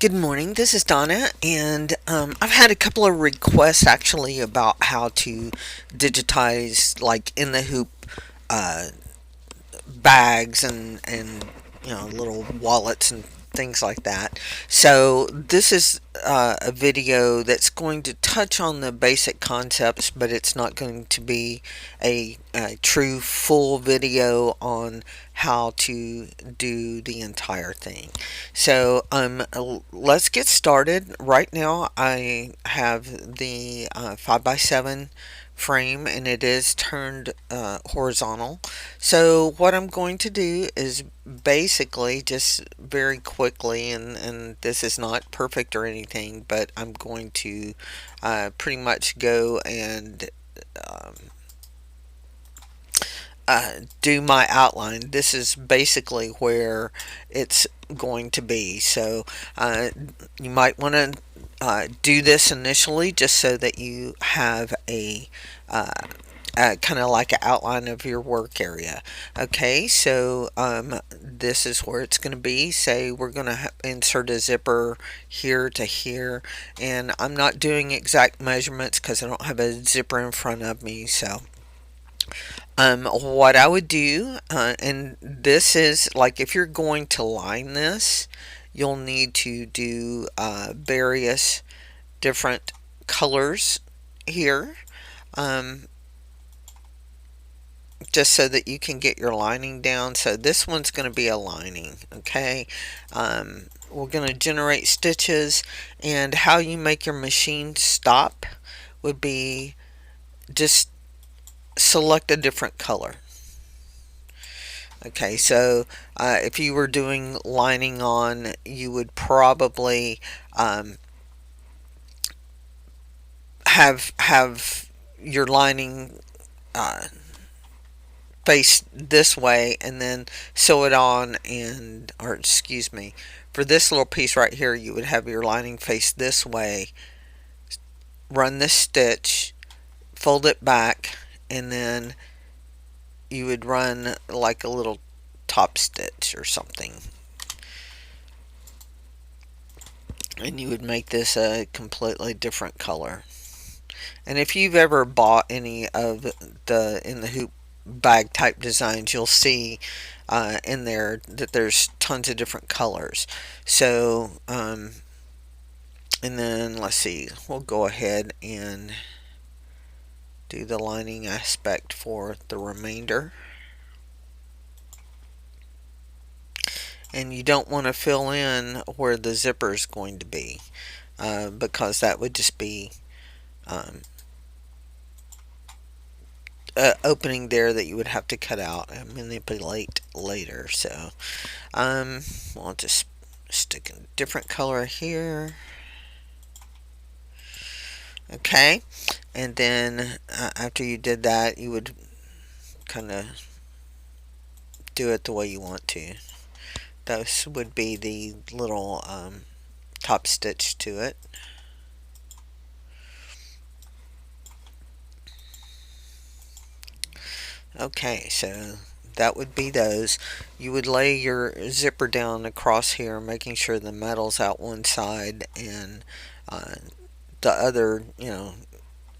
Good morning. This is Donna, and I've had a couple of requests actually about how to digitize like in the hoop uh, bags and little wallets and things like that. So this is a video that's going to touch on the basic concepts, but it's not going to be a true full video on how to do the entire thing. So let's get started. Right now I have the 5x7 frame, and it is turned horizontal. So what I'm going to do is basically just very quickly, and this is not perfect or anything, but I'm going to pretty much go and um, do my outline. This is basically where it's going to be. So you might want to do this initially just so that you have a kind of like an outline of your work area. Okay, so this is where it's going to be. Say we're going to insert a zipper here to here, and I'm not doing exact measurements because I don't have a zipper in front of me. So what I would do, and this is like if you're going to line this, you'll need to do various different colors here. Um, just so that you can get your lining down. So this one's going to be a lining. Okay, we're going to generate stitches, and how you make your machine stop would be just select a different color. Okay, so if you were doing lining on, you would probably have your lining face this way and then sew it on, and or excuse me, for this little piece right here you would have your lining face this way, run this stitch, fold it back, and then you would run like a little top stitch or something, and you would make this a completely different color. And if you've ever bought any of the in the hoop bag type designs, you'll see in there that there's tons of different colors. So and then let's see, we'll go ahead and do the lining aspect for the remainder. And you don't want to fill in where the zipper is going to be, because that would just be um, opening there that you would have to cut out and manipulate later. So we'll just stick a different color here. Okay, and then after you did that, you would kind of do it the way you want to. Those would be the little top stitch to it. Okay, so that would be those. You would lay your zipper down across here, making sure the metal's out one side and the other,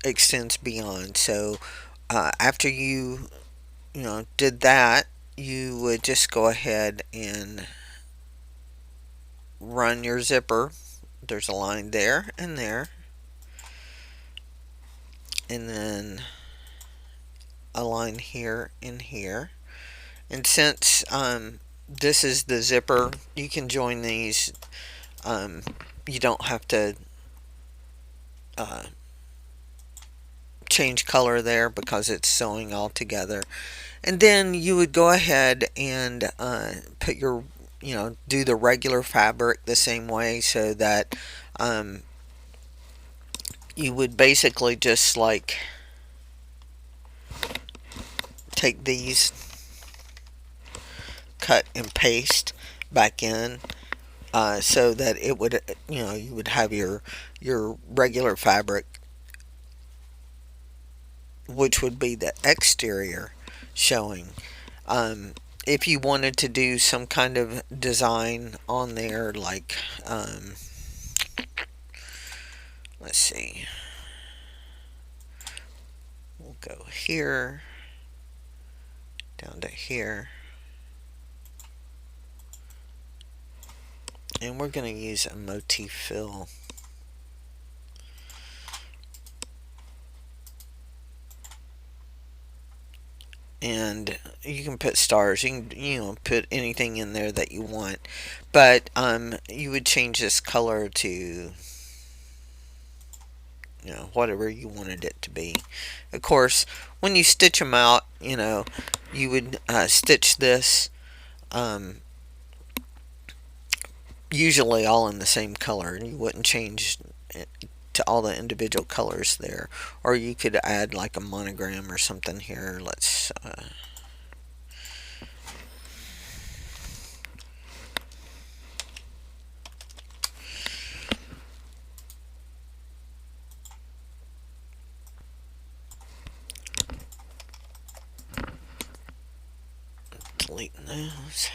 extends beyond. So after you did that, you would just go ahead and run your zipper. There's a line there, and then a line here and here. And since this is the zipper, you can join these. You don't have to change color there because it's sewing all together. And then you would go ahead and put your, do the regular fabric the same way, so that you would basically just like take these, cut and paste back in, so that it would, you would have your regular fabric, which would be the exterior, showing. If you wanted to do some kind of design on there, like Let's see. We'll go here, down to here. And we're going to use a motif fill. And you can put stars. You can, put anything in there that you want. But you would change this color to whatever you wanted it to be. Of course, when you stitch them out, you would stitch this usually all in the same color. You wouldn't change it to all the individual colors there. Or you could add like a monogram or something here. Let's delete those.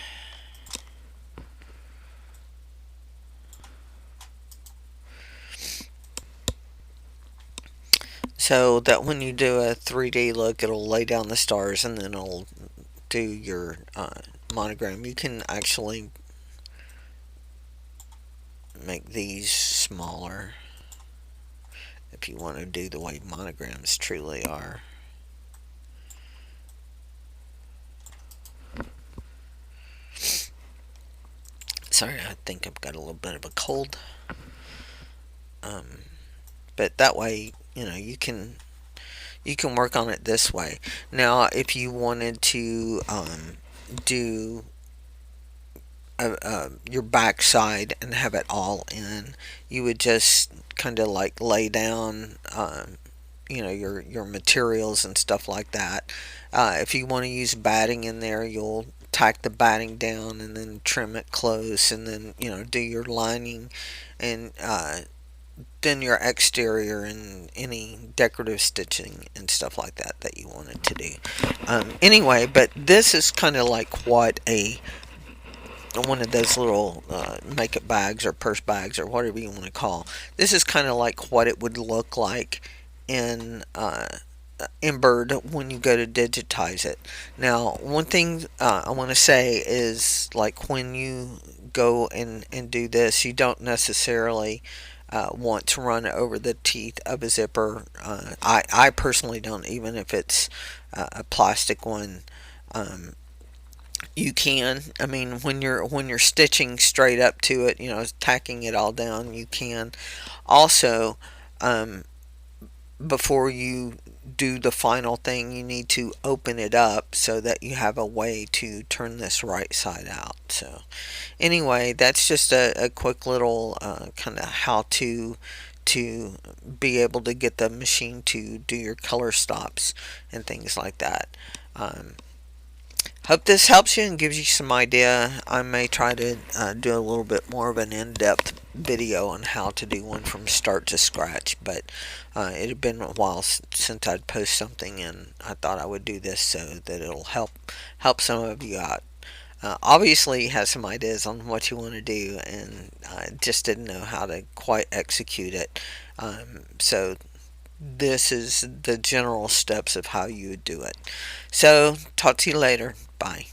So that when you do a 3D look, it'll lay down the stars and then it'll do your monogram. You can actually make these smaller if you want to do the way monograms truly are. Sorry, I think I've got a little bit of a cold. But that way, you can work on it this way. Now, if you wanted to do your back side and have it all in, you would just kind of like lay down your materials and stuff like that. If you want to use batting in there, you'll tack the batting down and then trim it close, and then do your lining and then your exterior and any decorative stitching and stuff like that that you wanted to do. Anyway, but this is kind of like what one of those little makeup bags or purse bags or whatever you want to call. This is kind of like what it would look like in Embird when you go to digitize it. Now, one thing I want to say is, like, when you go and do this, you don't necessarily want to run over the teeth of a zipper. I personally don't, even if it's a plastic one. You can. I mean, when you're stitching straight up to it, tacking it all down, you can. Also, before you do the final thing, you need to open it up so that you have a way to turn this right side out. So anyway, that's just a quick little kind of how to be able to get the machine to do your color stops and things like that. Hope this helps you and gives you some idea. I may try to do a little bit more of an in-depth video on how to do one from start to scratch, but it had been a while since I'd post something, and I thought I would do this so that it'll help some of you out. Obviously, you have some ideas on what you want to do, and I just didn't know how to quite execute it. So this is the general steps of how you would do it. So talk to you later. Bye.